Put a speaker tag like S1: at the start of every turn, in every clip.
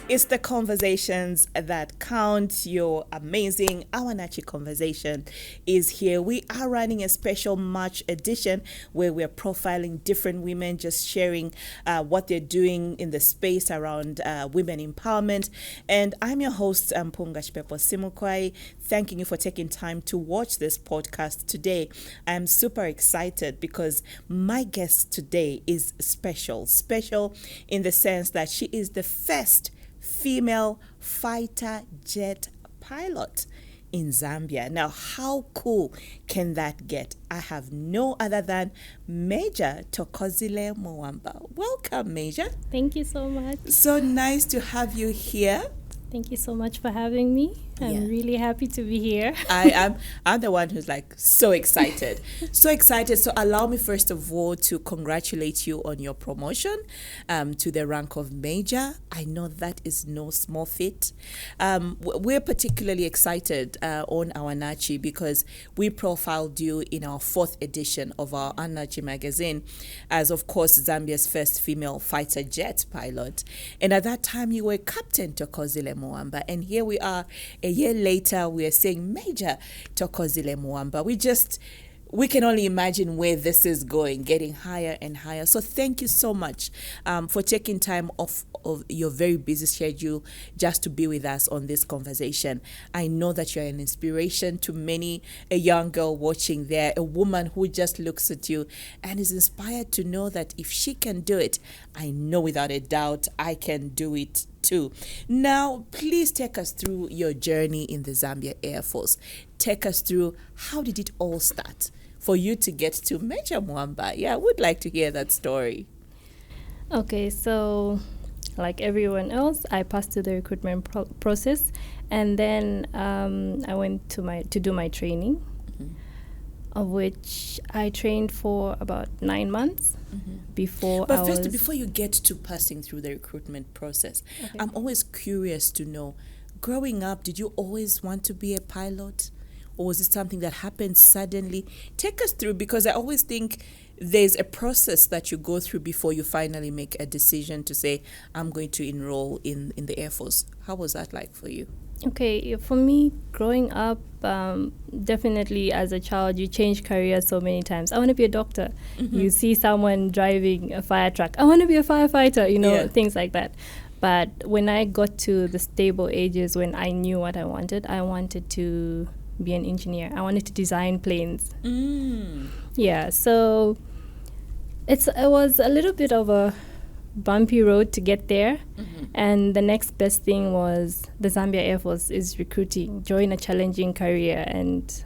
S1: It's the conversations that count. Your amazing Awanachi conversation is here. We are running a special March edition where we're profiling different women, just sharing what they're doing in the space around women empowerment. And I'm your host, Mpunga Chipepo Simukwai, thanking you for taking time to watch this podcast today. I'm super excited because my guest today is special in the sense that she is the first female fighter jet pilot in Zambia. Now, how cool can that get? I have no other than Major Thokozile Muwamba. Welcome, Major.
S2: Thank you so much.
S1: So nice to have you here.
S2: Thank you so much for having me. I'm really happy to be here.
S1: I'm the one who's like so excited. So excited. So allow me first of all to congratulate you on your promotion to the rank of Major. I know that is no small feat. We're particularly excited on Awanachi because we profiled you in our 4th edition of our Awanachi magazine as, of course, Zambia's first female fighter jet pilot. And at that time, you were Captain Thokozile Muwamba. And here we are, a year later, we are saying Major Thokozile Muwamba. We can only imagine where this is going, getting higher and higher. So thank you so much for taking time off of your very busy schedule just to be with us on this conversation. I know that you're an inspiration to many, a young girl watching there, a woman who just looks at you and is inspired to know that if she can do it, I know without a doubt I can do it too. Now, please take us through your journey in the Zambia Air Force. Take us through, how did it all start for you to get to Major Muwamba? Yeah, I would like to hear that story.
S2: Okay, so like everyone else, I passed through the recruitment process, and then I went to do my training, of which I trained for about 9 months before.
S1: But first, before you get to passing through the recruitment process, I'm always curious to know, growing up, did you always want to be a pilot? Or was it something that happened suddenly? Take us through, because I always think there's a process that you go through before you finally make a decision to say, I'm going to enroll in the Air Force. How was that like for you?
S2: Okay, for me, growing up, definitely as a child, you change careers so many times. I want to be a doctor. You see someone driving a fire truck. I want to be a firefighter, things like that. But when I got to the stable ages, when I knew what I wanted to be an engineer. I wanted to design planes. Yeah, so it was a little bit of a bumpy road to get there. And the next best thing was the Zambia Air Force is recruiting. Join a challenging career. And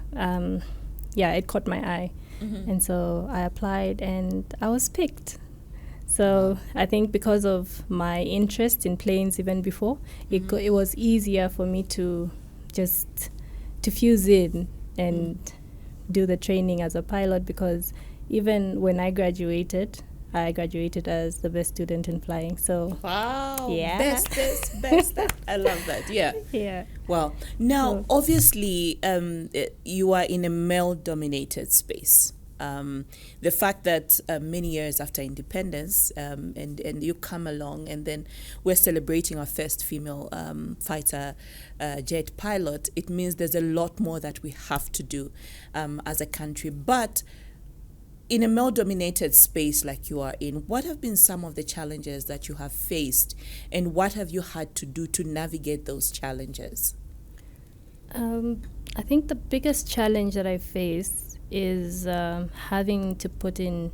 S2: it caught my eye. And so I applied and I was picked. So I think because of my interest in planes even before, it was easier for me to just to fuse in and do the training as a pilot, because even when I graduated as the best student in flying. So
S1: wow,
S2: yeah,
S1: best. I love that. Yeah. Well, now obviously you are in a male-dominated space. The fact that many years after independence, and you come along, and then we're celebrating our first female fighter jet pilot, it means there's a lot more that we have to do as a country. But in a male-dominated space like you are in, what have been some of the challenges that you have faced, and what have you had to do to navigate those challenges?
S2: I think the biggest challenge that I faced is having to put in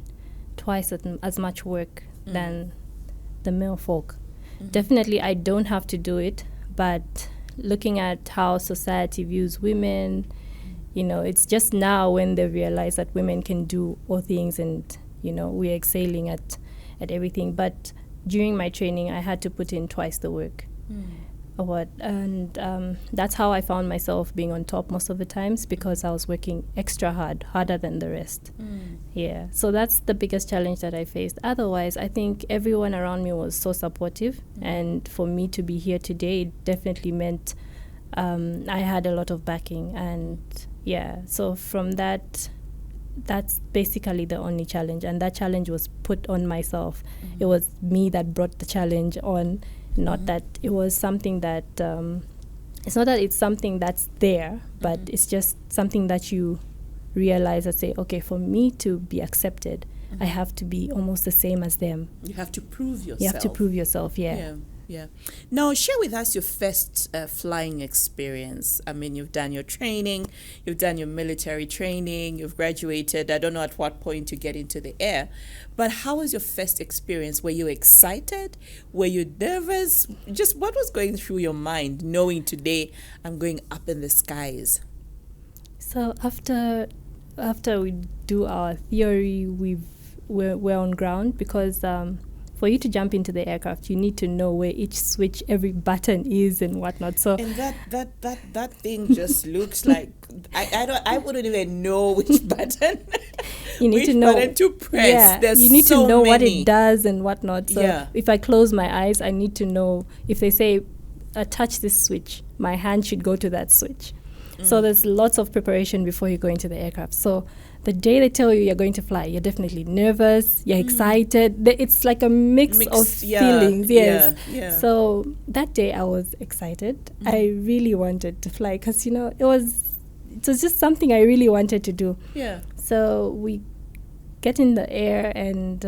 S2: twice as much work than the male folk. Definitely, I don't have to do it, but looking at how society views women, it's just now when they realize that women can do all things, and we're excelling at everything. But during my training, I had to put in twice the work. That's how I found myself being on top most of the times, because I was working extra harder than the rest. Yeah, so that's the biggest challenge that I faced. Otherwise, I think everyone around me was so supportive, and for me to be here today, it definitely meant I had a lot of backing. And yeah, so from that's basically the only challenge, and that challenge was put on myself. It was me that brought the challenge on, not that it was something that it's not that it's something that's there, but it's just something that you realize and say, okay, for me to be accepted, I have to be almost the same as them.
S1: You have to prove yourself.
S2: You have to prove yourself. Yeah.
S1: Now, share with us your first flying experience. I mean, you've done your training, you've done your military training, you've graduated. I don't know at what point you get into the air, but how was your first experience? Were you excited? Were you nervous? Just what was going through your mind, knowing today I'm going up in the skies?
S2: So after we do our theory, we're on ground, because for you to jump into the aircraft, you need to know where each switch, every button is and whatnot. So
S1: and that thing just looks like I wouldn't even know which button.
S2: You need to know
S1: which button to press.
S2: Yeah,
S1: There's
S2: you need
S1: so
S2: to know
S1: many.
S2: what it does and whatnot. So if I close my eyes, I need to know if they say touch this switch, my hand should go to that switch. So there's lots of preparation before you go into the aircraft. So the day they tell you you're going to fly, you're definitely nervous, you're excited. It's like a mix of feelings. Yes.
S1: Yeah.
S2: So that day I was excited. I really wanted to fly, because, it was just something I really wanted to do.
S1: Yeah.
S2: So we get in the air, and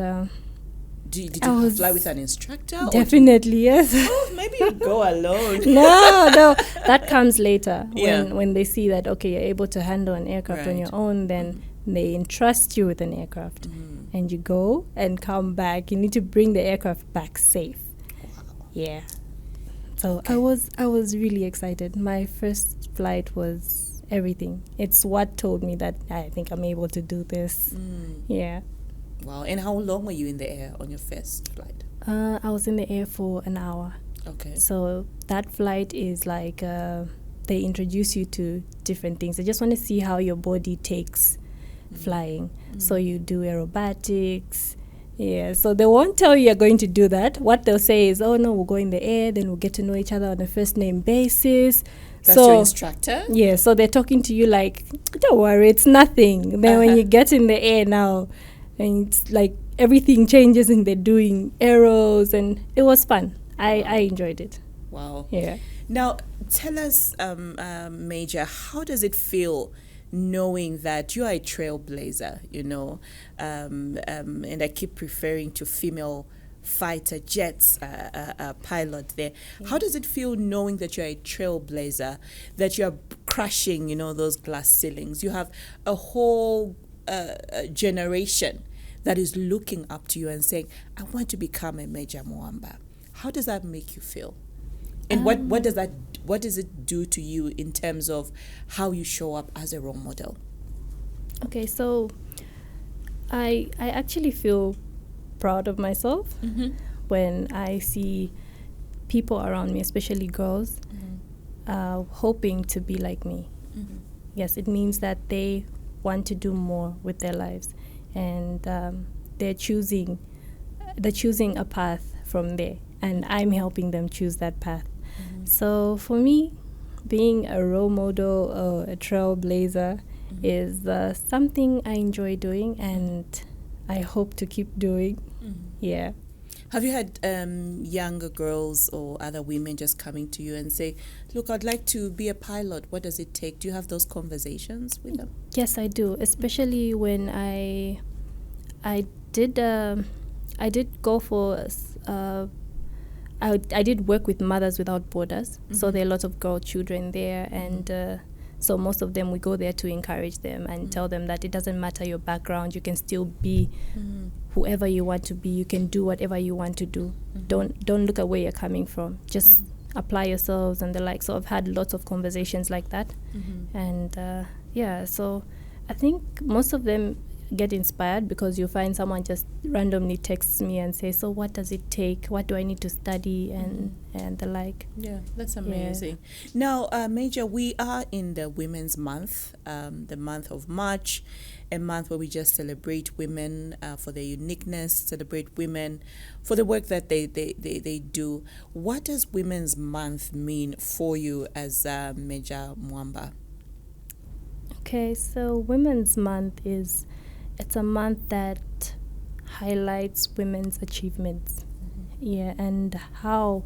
S1: did you fly with an instructor?
S2: Definitely, yes.
S1: Oh, maybe you go alone.
S2: No, that comes later. When they see that, okay, you're able to handle an aircraft on your own, then they entrust you with an aircraft, and you go and come back. You need to bring the aircraft back safe. Wow. Yeah. So I was really excited. My first flight was everything. It's what told me that I think I'm able to do this. Yeah.
S1: Wow. And how long were you in the air on your first flight?
S2: I was in the air for an hour.
S1: Okay.
S2: So that flight is like they introduce you to different things. They just want to see how your body takes flying. So you do aerobatics. Yeah, so they won't tell you you're going to do that. What they'll say is, oh no, we'll go in the air, then we'll get to know each other on a first name basis.
S1: That's your instructor?
S2: Yeah, so they're talking to you like, don't worry, it's nothing. Then when you get in the air now, and it's like everything changes and they're doing arrows, and it was fun. I enjoyed it.
S1: Wow.
S2: Yeah.
S1: Now, tell us, Major, how does it feel knowing that you are a trailblazer, and I keep referring to female fighter jets pilot there. How does it feel knowing that you're a trailblazer, that you're crushing, those glass ceilings? You have a whole generation that is looking up to you and saying, I want to become a Major Muwamba. How does that make you feel? And what does it do to you in terms of how you show up as a role model?
S2: Okay, so I actually feel proud of myself when I see people around me, especially girls, hoping to be like me. Yes, it means that they want to do more with their lives, and they're choosing a path from there, and I'm helping them choose that path. So for me, being a role model or a trailblazer is something I enjoy doing, and I hope to keep doing. Yeah.
S1: Have you had younger girls or other women just coming to you and say, look, I'd like to be a pilot. What does it take? Do you have those conversations with them?
S2: Yes, I do, especially when I did go for I did work with Mothers Without Borders, so there are lots of girl children there, and so most of them, we go there to encourage them and tell them that it doesn't matter your background, you can still be whoever you want to be, you can do whatever you want to do. Don't look at where you're coming from, just apply yourselves and the like. So I've had lots of conversations like that, and so I think most of them get inspired because you find someone just randomly texts me and say, so what does it take? What do I need to study? And the like.
S1: Yeah, that's amazing. Yeah. Now, Major, we are in the Women's Month, the month of March, a month where we just celebrate women for their uniqueness, celebrate women for the work that they do. What does Women's Month mean for you as Major Muwamba?
S2: Okay, so Women's Month it's a month that highlights women's achievements. Yeah, and how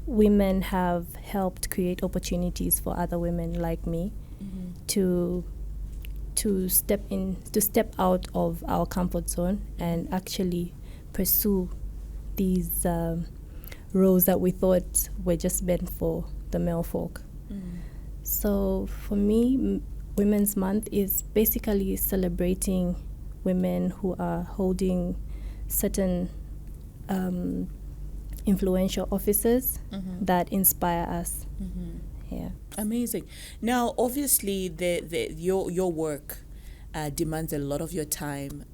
S2: women have helped create opportunities for other women like me to step out of our comfort zone and actually pursue these roles that we thought were just meant for the male folk. So for me, Women's Month is basically celebrating women who are holding certain influential offices that inspire us. Yeah.
S1: Amazing. Now, obviously, your work demands a lot of your time.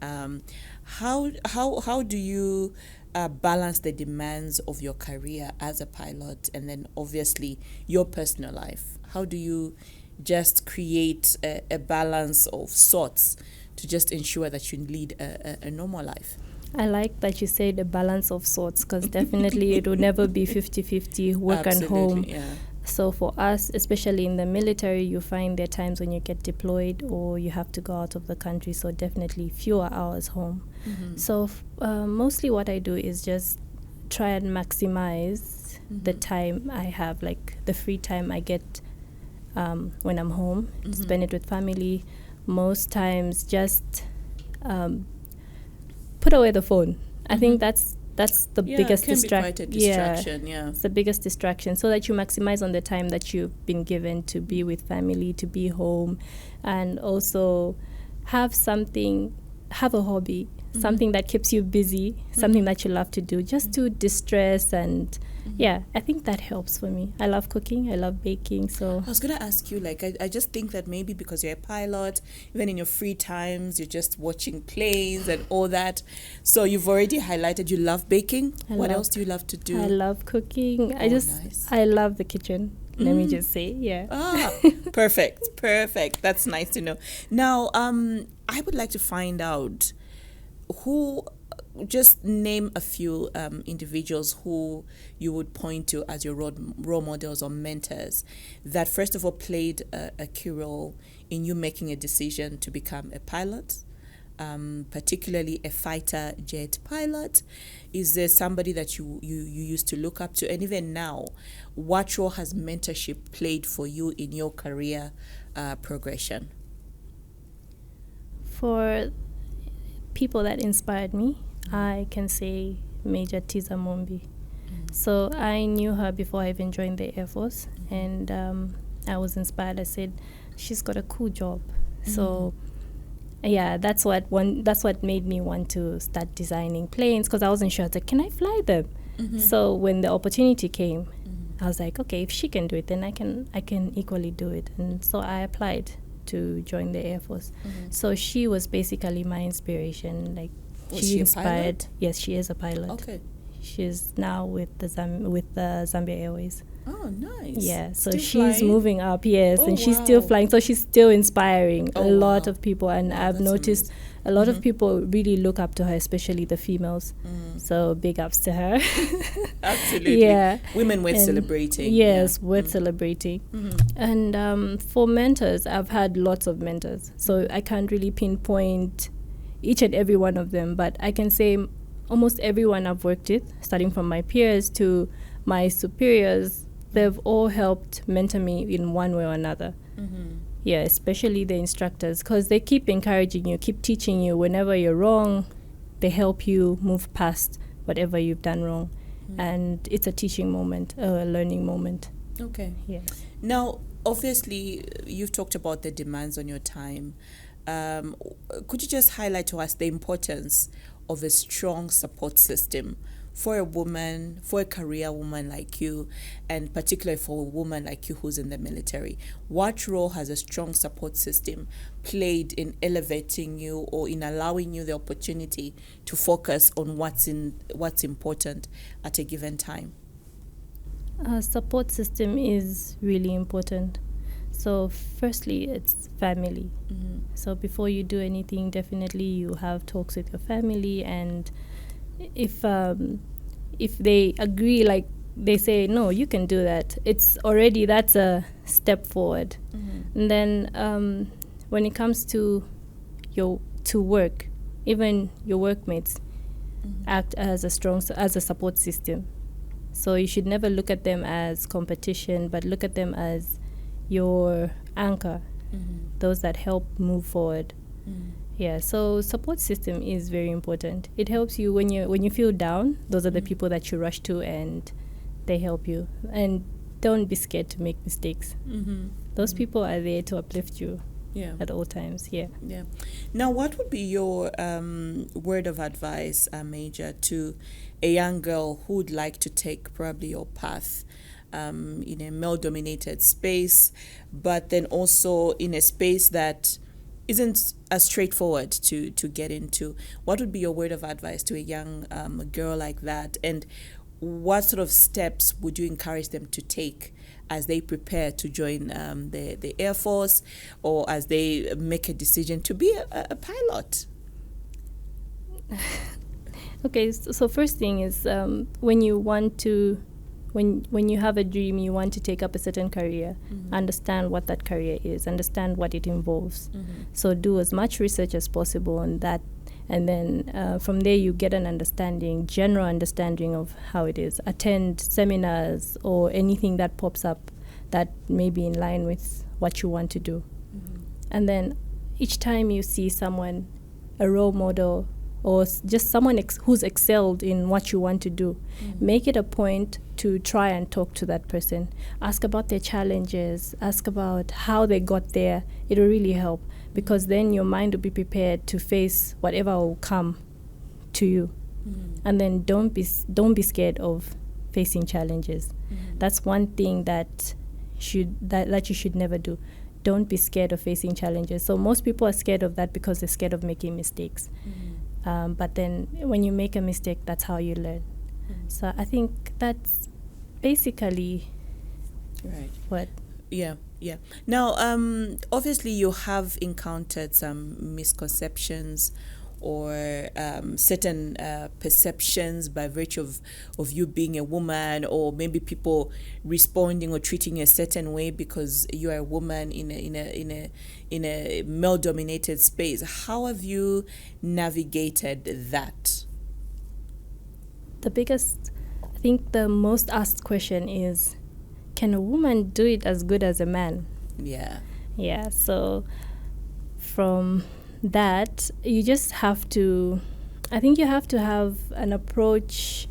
S1: How do you balance the demands of your career as a pilot and then obviously your personal life? How do you just create a balance of sorts to just ensure that you lead a normal life?
S2: I like that you said a balance of sorts, because definitely it will never be 50-50 work and home.
S1: Yeah.
S2: So for us, especially in the military, you find there are times when you get deployed or you have to go out of the country, so definitely fewer hours home. So mostly what I do is just try and maximize the time I have, like the free time I get when I'm home, spend it with family. Most times just put away the phone. I think that's the biggest distraction.
S1: Yeah,
S2: it's the biggest distraction, so that you maximize on the time that you've been given to be with family, to be home, and also have a hobby, something that keeps you busy, something that you love to do, just to distress. And I think that helps for me. I love cooking, I love baking. So
S1: I was gonna ask you, like, I just think that maybe because you're a pilot, even in your free times, you're just watching planes and all that. So you've already highlighted you love baking. What else do you love to do?
S2: I love cooking.
S1: Nice.
S2: I love the kitchen. Let me just say,
S1: Perfect. That's nice to know. Now, I would like to find out just name a few individuals who you would point to as your role models or mentors that first of all played a key role in you making a decision to become a pilot, particularly a fighter jet pilot. Is there somebody that you used to look up to? And even now, what role has mentorship played for you in your career progression?
S2: For people that inspired me, I can say Major Thokozile Muwamba. So I knew her before I even joined the Air Force, and I was inspired. I said, she's got a cool job. So that's what made me want to start designing planes, because I wasn't sure. I was like, can I fly them? So when the opportunity came, I was like, okay, if she can do it, then I can equally do it. And so I applied to join the Air Force. So she was basically my inspiration. Like, she inspired.
S1: Pilot?
S2: Yes, she is a pilot.
S1: Okay.
S2: She's now with the Zambia Airways.
S1: Oh, nice.
S2: Yeah, so
S1: Still
S2: she's
S1: flying?
S2: moving up, yes,
S1: Oh,
S2: and she's
S1: wow.
S2: still flying. So she's still inspiring a lot
S1: wow.
S2: of people, and
S1: Wow,
S2: I've
S1: that's
S2: noticed a lot of people really look up to her, especially the females. So big ups to her.
S1: Absolutely.
S2: Yeah.
S1: Women worth celebrating.
S2: Yes, worth celebrating. And for mentors, I've had lots of mentors. So I can't really pinpoint each and every one of them, but I can say almost everyone I've worked with, starting from my peers to my superiors, they've all helped mentor me in one way or another. Yeah, especially the instructors, because they keep encouraging you, keep teaching you. Whenever you're wrong, they help you move past whatever you've done wrong. And it's a teaching moment, a learning moment.
S1: Okay.
S2: Yes.
S1: Now, obviously, you've talked about the demands on your time. Could you just highlight to us the importance of a strong support system for a woman, for a career woman like you, and particularly for a woman like you who's in the military, what role has a strong support system played in elevating you or in allowing you the opportunity to focus on what's important at a given time?
S2: Support system is really important. So firstly, it's family. So before you do anything, definitely you have talks with your family, and if they agree, like they say, no, you can do that, that's a step forward. And then when it comes to work, even your workmates act as a support system. So you should never look at them as competition, but look at them as your anchor, those that help move forward. Yeah, so support system is very important. It helps you when you feel down. Those are the people that you rush to, and they help you. And don't be scared to make mistakes. Those people are there to uplift you at all times. Yeah.
S1: Now, what would be your word of advice, Major, to a young girl who would like to take probably your path in a male-dominated space, but then also in a space that isn't as straightforward to get into? What would be your word of advice to a young girl like that? And what sort of steps would you encourage them to take as they prepare to join the Air Force, or as they make a decision to be a pilot?
S2: Okay, so first thing is when you have a dream, you want to take up a certain career, understand what that career is, understand what it involves. So do as much research as possible on that, and then from there you get an general understanding of how it is. Attend seminars or anything that pops up that may be in line with what you want to do. And then each time you see someone, a role model, or just someone who's excelled in what you want to do, make it a point to try and talk to that person. Ask about their challenges, ask about how they got there. It will really help, because then your mind will be prepared to face whatever will come to you. And then don't be scared of facing challenges. That's one thing that you should never do. Don't be scared of facing challenges. So most people are scared of that because they're scared of making mistakes. But then when you make a mistake, that's how you learn. So I think that's basically what.
S1: Yeah. Now, obviously you have encountered some misconceptions or certain perceptions by virtue of you being a woman, or maybe people responding or treating you a certain way because you are a woman in a male-dominated space. How have you navigated that?
S2: I think the most asked question is, can a woman do it as good as a man? Yeah, so from that, you just have to, I think you have to have an approach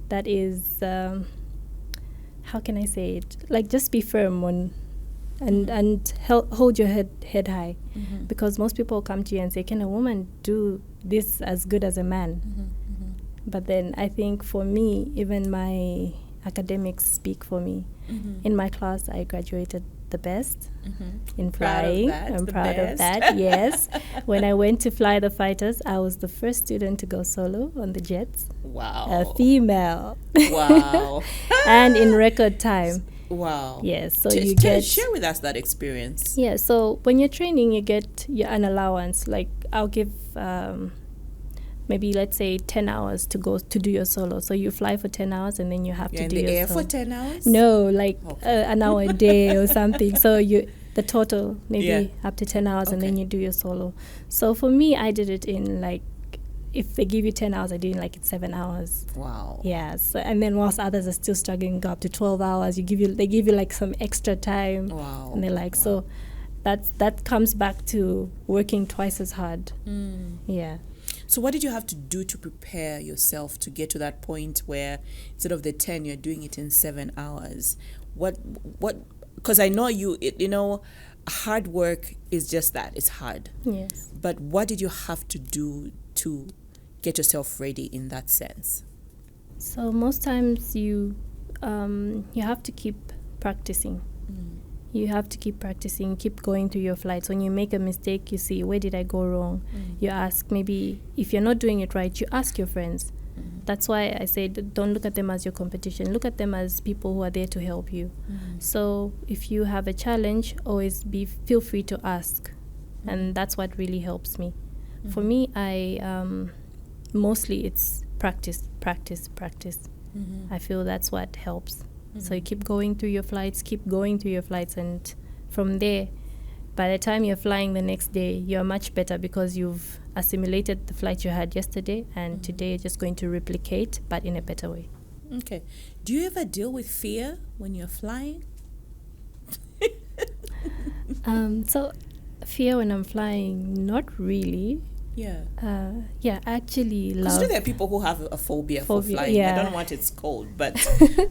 S2: that is, how can I say it? Like, just be firm and hold your head high. Because most people come to you and say, can a woman do this as good as a man? But then I think for me, even my academics speak for me. In my class, I graduated the best in flying. I'm proud of that, yes. When I went to fly the fighters, I was the first student to go solo on the jets.
S1: Wow.
S2: A female.
S1: Wow.
S2: And in record time.
S1: Wow.
S2: Yes, so
S1: share with us that experience.
S2: Yeah, so when you're training, you get an allowance. Like, I'll give maybe, let's say, 10 hours to go to do your solo. So you fly for 10 hours and then you have to do your solo. You're in the air
S1: for 10 hours?
S2: No, like an hour a day or something. So the total maybe up to 10 hours and then you do your solo. So for me, I did it in like, if they give you 10 hours, I did it like in 7 hours.
S1: Wow.
S2: Yeah. So, and then whilst others are still struggling, go up to 12 hours, they give you like some extra time.
S1: Wow.
S2: And they're like, so that comes back to working twice as hard. Yeah.
S1: So what did you have to do to prepare yourself to get to that point where instead of the 10, you're doing it in 7 hours? What, because I know hard work is just that, it's hard.
S2: Yes.
S1: But what did you have to do to get yourself ready in that sense?
S2: So most times you have to keep practicing. You have to keep practicing, keep going through your flights. When you make a mistake, you see, where did I go wrong? You ask, maybe if you're not doing it right, you ask your friends. That's why I said, don't look at them as your competition. Look at them as people who are there to help you. So if you have a challenge, always feel free to ask. And that's what really helps me. For me, mostly it's practice. I feel that's what helps. So you keep going through your flights, and from there, by the time you're flying the next day, you're much better because you've assimilated the flight you had yesterday, and today you're just going to replicate, but in a better way.
S1: Okay. Do you ever deal with fear when you're flying?
S2: So fear when I'm flying, not really.
S1: Yeah.
S2: I actually love...
S1: Because there are people who have a phobia for flying.
S2: Yeah.
S1: I don't know what it's called, but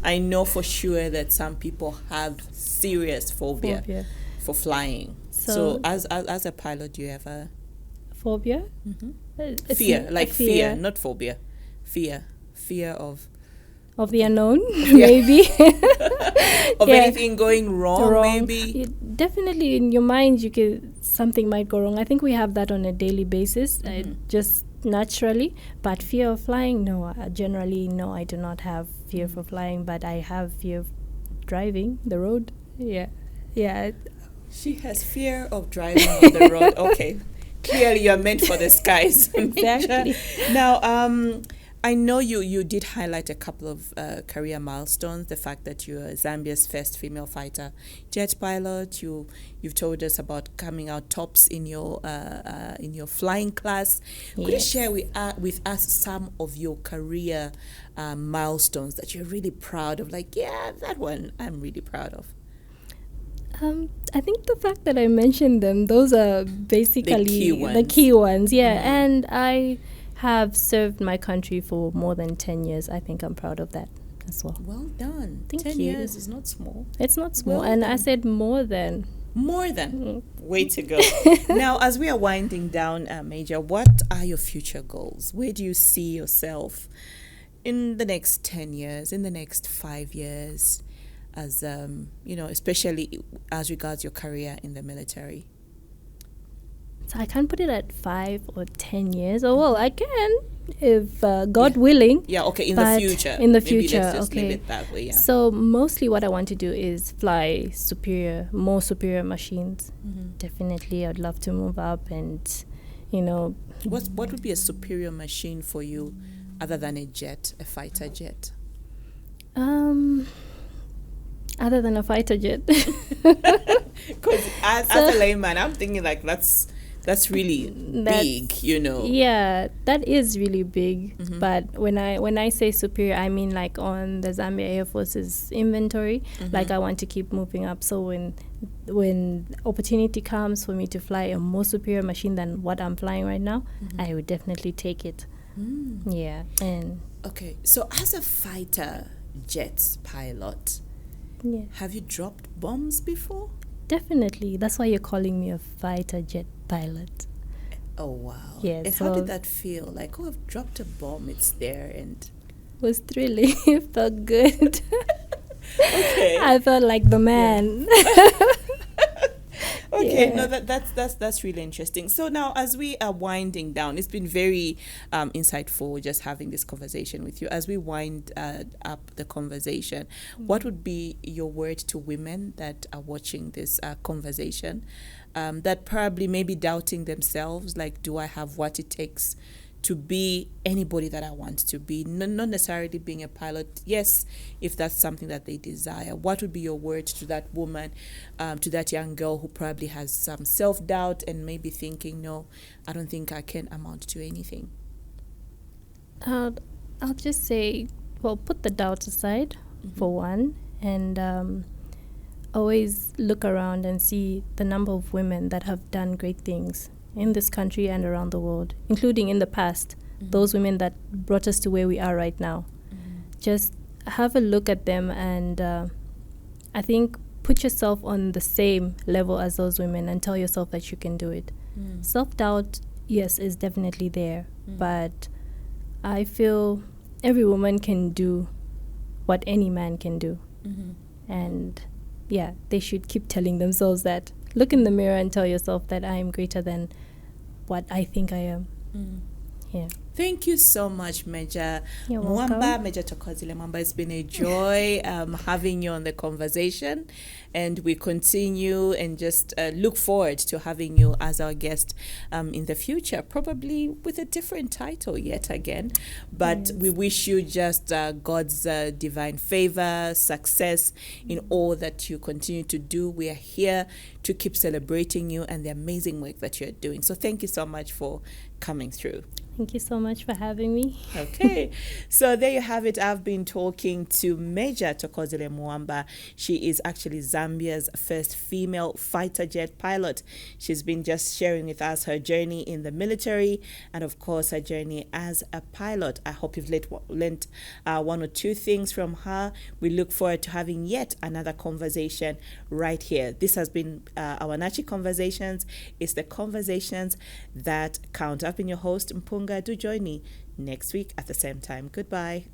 S1: I know for sure that some people have serious phobia for flying. So as a pilot, do you have a...
S2: Phobia?
S1: Fear, not phobia. Fear of...
S2: Of the unknown, maybe.
S1: Of anything going wrong, maybe.
S2: Definitely in your mind, something might go wrong. I think we have that on a daily basis, just naturally. But fear of flying, no. Generally, no, I do not have fear for flying, but I have fear of driving the road. Yeah.
S1: She has fear of driving on the road. Okay. Clearly, you're meant for the skies.
S2: Exactly.
S1: Now, I know you did highlight a couple of career milestones. The fact that you're Zambia's first female fighter jet pilot. You've told us about coming out tops in your flying class. Could you share with us some of your career milestones that you're really proud of? Like, yeah, that one I'm really proud of.
S2: I think the fact that I mentioned them, those are basically the key ones. Yeah, and I have served my country for more than 10 years. I think I'm proud of that as well.
S1: Well done.
S2: Thank
S1: 10
S2: you.
S1: years is not small.
S2: It's not small.
S1: Well
S2: and
S1: done.
S2: I said more than.
S1: More than. Way to go. Now, as we are winding down, Major, what are your future goals? Where do you see yourself in the next 10 years, in the next 5 years, as, especially as regards your career in the military?
S2: So I can't put it at 5 or 10 years. Oh, well, I can if God willing.
S1: Yeah, okay, in the future.
S2: In the
S1: Maybe
S2: future,
S1: let's just
S2: okay.
S1: leave it that way, yeah.
S2: So mostly what I want to do is fly more superior machines. Definitely, I'd love to move up and,
S1: What would be a superior machine for you other than a fighter jet?
S2: Other than a fighter jet.
S1: Because as a layman, I'm thinking like that's really big,
S2: Yeah, that is really big. But when I say superior, I mean like on the Zambia Air Force's inventory. Like I want to keep moving up. So when opportunity comes for me to fly a more superior machine than what I'm flying right now, I would definitely take it. Yeah. And
S1: okay, so as a fighter jets pilot, have you dropped bombs before?
S2: Definitely. That's why you're calling me a fighter jet pilot.
S1: Oh, wow.
S2: Yes.
S1: And how did that feel? Like, I've dropped a bomb, it's there, and...
S2: It was thrilling. It felt good.
S1: Okay.
S2: I felt like the man.
S1: Okay,
S2: Yeah.
S1: no, that's really interesting. So now, as we are winding down, it's been very insightful just having this conversation with you. As we wind up the conversation, what would be your word to women that are watching this conversation, that probably may be doubting themselves, like, do I have what it takes to be anybody that I want to be, not necessarily being a pilot. Yes, if that's something that they desire. What would be your word to that woman, to that young girl who probably has some self-doubt and maybe thinking, no, I don't think I can amount to anything?
S2: I'll just say, well, put the doubt aside for one, and always look around and see the number of women that have done great things in this country and around the world, including in the past, those women that brought us to where we are right now. Just have a look at them, and I think put yourself on the same level as those women and tell yourself that you can do it. Self-doubt, yes, is definitely there, but I feel every woman can do what any man can do.
S1: Mm-hmm.
S2: And yeah, they should keep telling themselves that. Look in the mirror and tell yourself that I am greater than what I think I am. Yeah.
S1: Thank you so much, Major
S2: You're
S1: Muwamba,
S2: welcome.
S1: Major Thokozile Muwamba. It's been a joy having you on the conversation, and we continue and just look forward to having you as our guest in the future, probably with a different title yet again. But we wish you just God's divine favor, success in all that you continue to do. We are here to keep celebrating you and the amazing work that you're doing. So thank you so much for coming through.
S2: Thank you so much for having me.
S1: Okay, so there you have it. I've been talking to Major Thokozile Muwamba. She is actually Zambia's first female fighter jet pilot. She's been just sharing with us her journey in the military and, of course, her journey as a pilot. I hope you've learned one or two things from her. We look forward to having yet another conversation right here. This has been Awanachi Conversations. It's the conversations that count. I've been your host, Mpunga. Do join me next week at the same time. Goodbye.